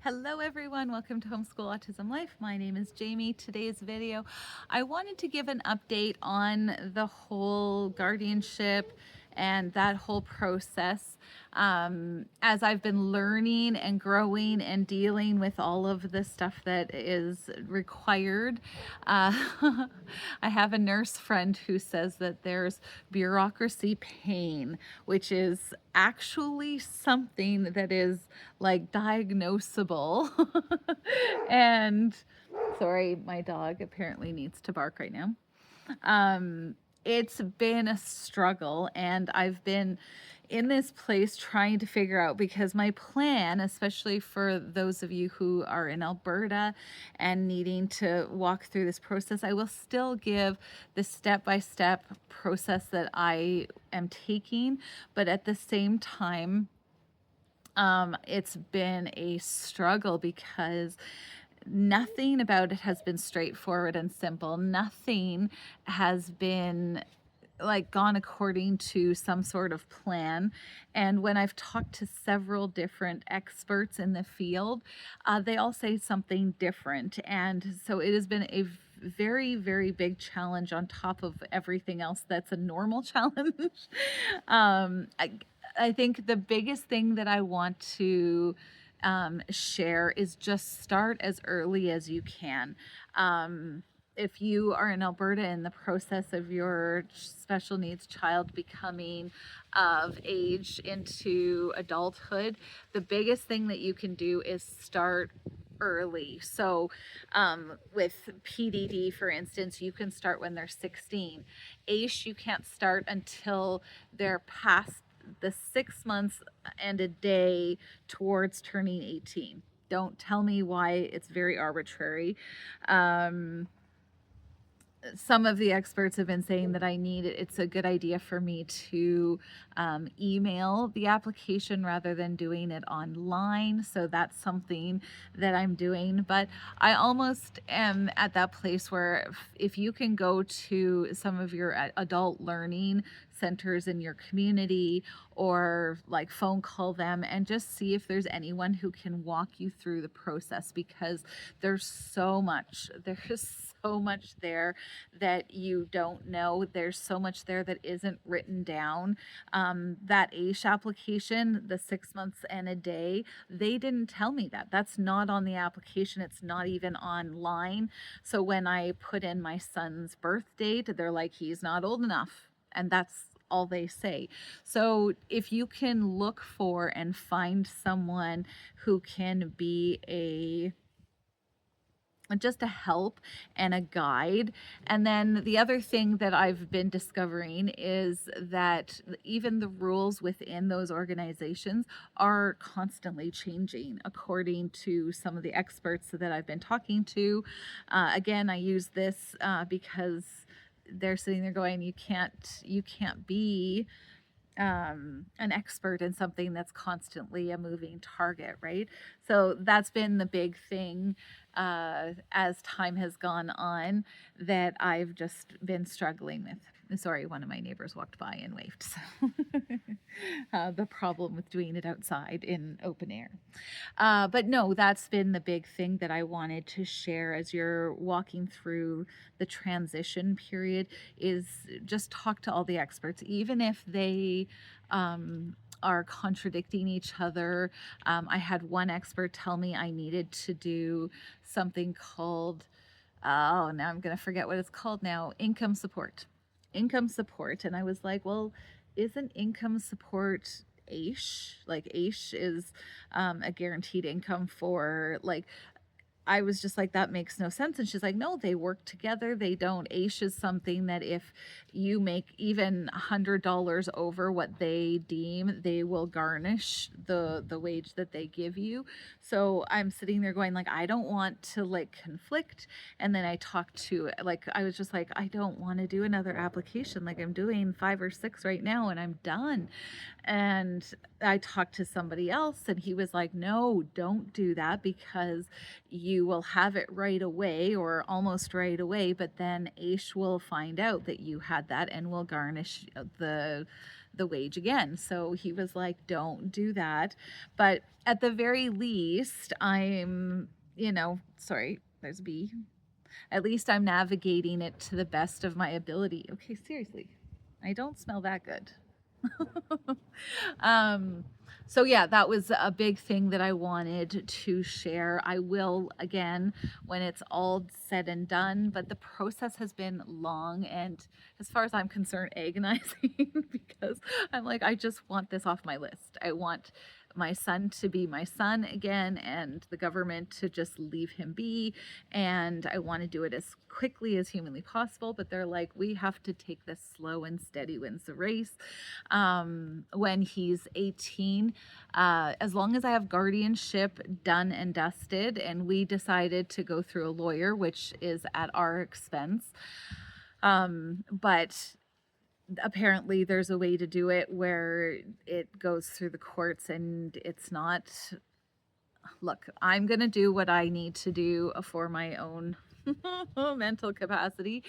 Hello everyone, welcome to Homeschool Autism Life. My name is Jamie. Today's video, I wanted to give an update on the whole guardianship and that whole process as I've been learning and growing and dealing with all of the stuff that is required. I have a nurse friend who says that there's bureaucracy pain, which is actually something that is like diagnosable. And sorry, my dog apparently needs to bark right now. It's been a struggle, and I've been in this place trying to figure out, because my plan, especially for those of you who are in Alberta and needing to walk through this process, I will still give the step-by-step process that I am taking, but at the same time, it's been a struggle because nothing about it has been straightforward and simple. Nothing has been like gone according to some sort of plan. And when I've talked to several different experts in the field, they all say something different. And so it has been a very, very big challenge on top of everything else that's a normal challenge. I think the biggest thing that I want to share is just start as early as you can. If you are in Alberta in the process of your special needs child becoming of age into adulthood, the biggest thing that you can do is start early. So with PDD, for instance, you can start when they're 16. AISH, you can't start until they're past the 6 months and a day towards turning 18. Don't tell me why. It's very arbitrary. Some of the experts have been saying that it's a good idea for me to email the application rather than doing it online. So that's something that I'm doing. But I almost am at that place where if you can go to some of your adult learning centers in your community, or like phone call them and just see if there's anyone who can walk you through the process, because there's so much there that you don't know. There's so much there that isn't written down. That AISH application, the 6 months and a day, they didn't tell me that. That's not on the application. It's not even online. So when I put in my son's birth date, they're like, he's not old enough. And that's all they say. So if you can look for and find someone who can be just a help and a guide. And then the other thing that I've been discovering is that even the rules within those organizations are constantly changing according to some of the experts that I've been talking to. Again, I use this because they're sitting there going, you can't be an expert in something that's constantly a moving target, right? So that's been the big thing as time has gone on that I've just been struggling with. Sorry, one of my neighbors walked by and waved. So the problem with doing it outside in open air. But no, that's been the big thing that I wanted to share as you're walking through the transition period, is just talk to all the experts, even if they are contradicting each other. I had one expert tell me I needed to do something called, oh, now I'm going to forget what it's called now, income support. And I was like, well, isn't income support AISH? Like AISH is a guaranteed income for like, I was just like, that makes no sense. And she's like, no, they work together. They don't. AISH is something that if you make even $100 over what they deem, they will garnish the wage that they give you. So I'm sitting there going like, I don't want to like conflict. And then I talked to, like, I was just like, I don't want to do another application. Like I'm doing 5 or 6 right now and I'm done. And I talked to somebody else and he was like, no, don't do that, because you will have it right away or almost right away, but then AISH will find out that you had that and will garnish the wage again. So he was like, don't do that. But at the very least, I'm, sorry, there's a bee. At least I'm navigating it to the best of my ability. Okay, seriously, I don't smell that good. um, so yeah, that was a big thing that I wanted to share. I will again when it's all said and done, but the process has been long and, as far as I'm concerned, agonizing because I'm like, I just want this off my list. I want my son to be my son again and the government to just leave him be, and I want to do it as quickly as humanly possible, but they're like, we have to take this slow and steady wins the race. When he's 18, as long as I have guardianship done and dusted, and we decided to go through a lawyer, which is at our expense, but apparently there's a way to do it where it goes through the courts and it's not. Look, I'm going to do what I need to do for my own mental capacity,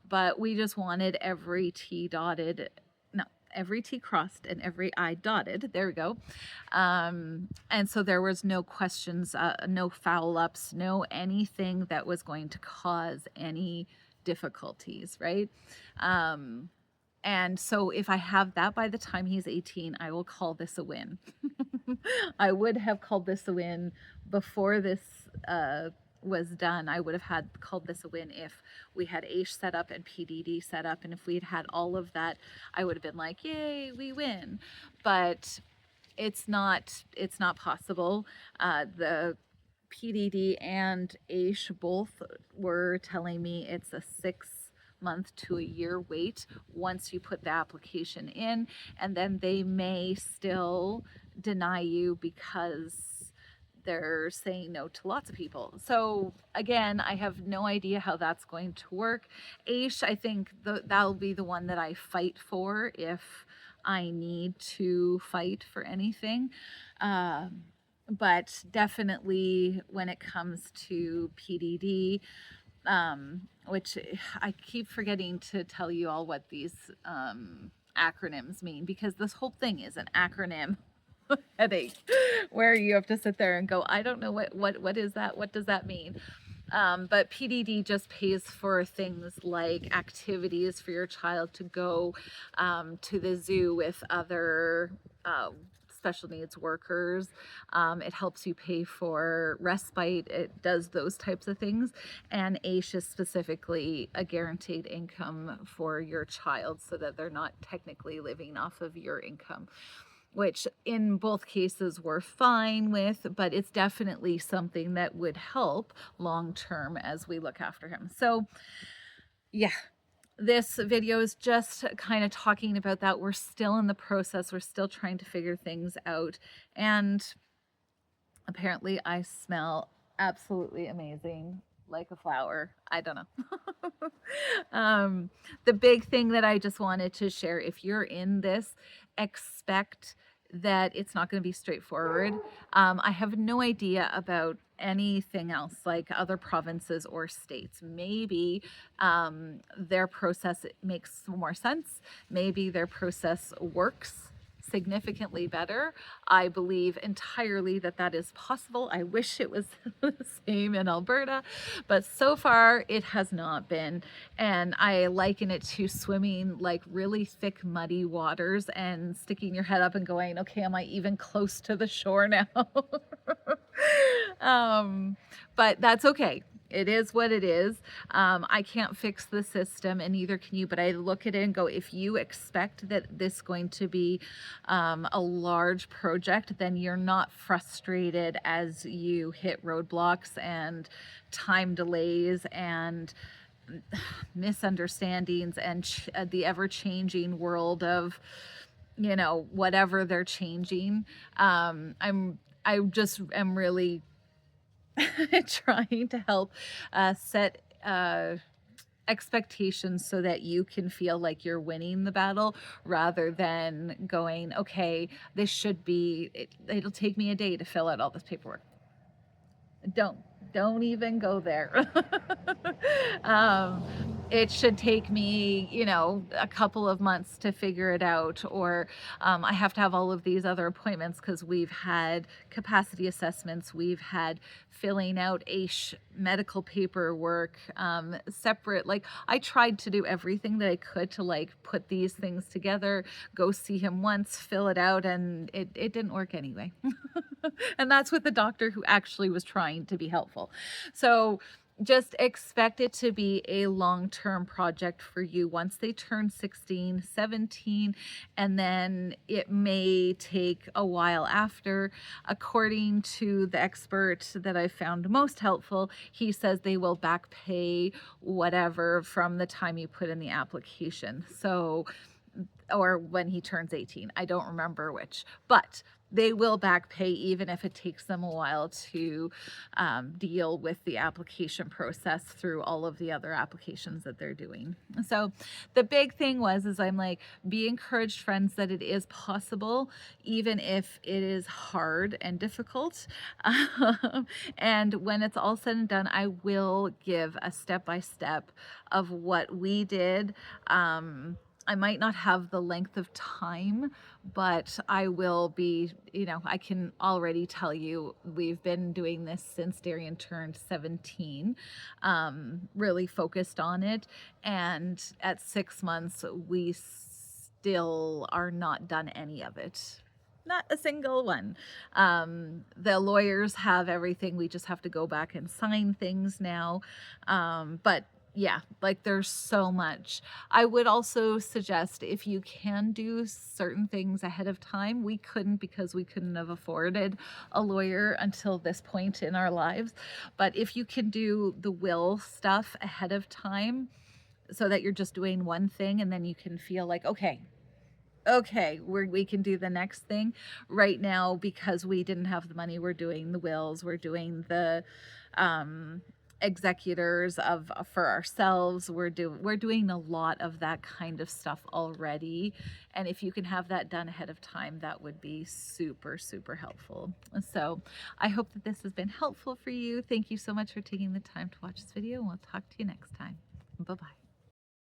but we just wanted every T dotted, no, every T crossed and every I dotted. There we go. And so there was no questions, no foul ups, no anything that was going to cause any difficulties, right? And so if I have that by the time he's 18, I will call this a win. I would have called this a win before this was done. I would have called this a win if we had AISH set up and PDD set up. And if we had all of that, I would have been like, yay, we win. But it's not possible. The PDD and AISH both were telling me it's a 6-month to a year wait once you put the application in, and then they may still deny you because they're saying no to lots of people. So again, I have no idea how that's going to work. AISH, I think that'll be the one that I fight for if I need to fight for anything. But definitely when it comes to PDD, which I keep forgetting to tell you all what these acronyms mean, because this whole thing is an acronym headache where you have to sit there and go, I don't know what is that? What does that mean? But PDD just pays for things like activities for your child to go to the zoo with other special needs workers. It helps you pay for respite. It does those types of things. And AISH is specifically a guaranteed income for your child so that they're not technically living off of your income, which in both cases we're fine with, but it's definitely something that would help long term as we look after him. So yeah, this video is just kind of talking about that. We're still in the process. We're still trying to figure things out. And apparently I smell absolutely amazing, like a flower. I don't know. The big thing that I just wanted to share, if you're in this, expect that it's not going to be straightforward. I have no idea about anything else like other provinces or states. Maybe their process makes more sense. Maybe their process works significantly better. I believe entirely that that is possible. I wish it was the same in Alberta, but so far it has not been. And I liken it to swimming like really thick, muddy waters and sticking your head up and going, okay, am I even close to the shore now? But that's okay. It is what it is. I can't fix the system, and neither can you, but I look at it and go, if you expect that this is going to be a large project, then you're not frustrated as you hit roadblocks and time delays and misunderstandings and the ever-changing world of, whatever they're changing. I just am really trying to help set expectations so that you can feel like you're winning the battle rather than going, okay, this should be, it'll take me a day to fill out all this paperwork. Don't even go there. it should take me, you know, a couple of months to figure it out, or I have to have all of these other appointments because we've had capacity assessments, we've had filling out medical paperwork, separate. Like, I tried to do everything that I could to like put these things together, go see him once, fill it out, and it didn't work anyway. And that's with the doctor who actually was trying to be helpful. So just expect it to be a long-term project for you once they turn 16, 17, and then it may take a while after. According to the expert that I found most helpful, he says they will back pay whatever from the time you put in the application. So, or when he turns 18. I don't remember which, but they will back pay even if it takes them a while to deal with the application process through all of the other applications that they're doing. So the big thing is I'm like, be encouraged, friends, that it is possible, even if it is hard and difficult. And when it's all said and done, I will give a step-by-step of what we did. I might not have the length of time, but I will be, you know, I can already tell you we've been doing this since Darian turned 17, really focused on it. And at 6 months, we still are not done any of it. Not a single one. The lawyers have everything. We just have to go back and sign things now. But yeah, like there's so much. I would also suggest if you can do certain things ahead of time. We couldn't because we couldn't have afforded a lawyer until this point in our lives. But if you can do the will stuff ahead of time so that you're just doing one thing and then you can feel like, okay, we can do the next thing. Right now, because we didn't have the money, we're doing the wills, we're doing the executors for ourselves. We're doing a lot of that kind of stuff already, and if you can have that done ahead of time, that would be super, super helpful. So I hope that this has been helpful for you. Thank you so much for taking the time to watch this video, and we'll talk to you next time. Bye-bye.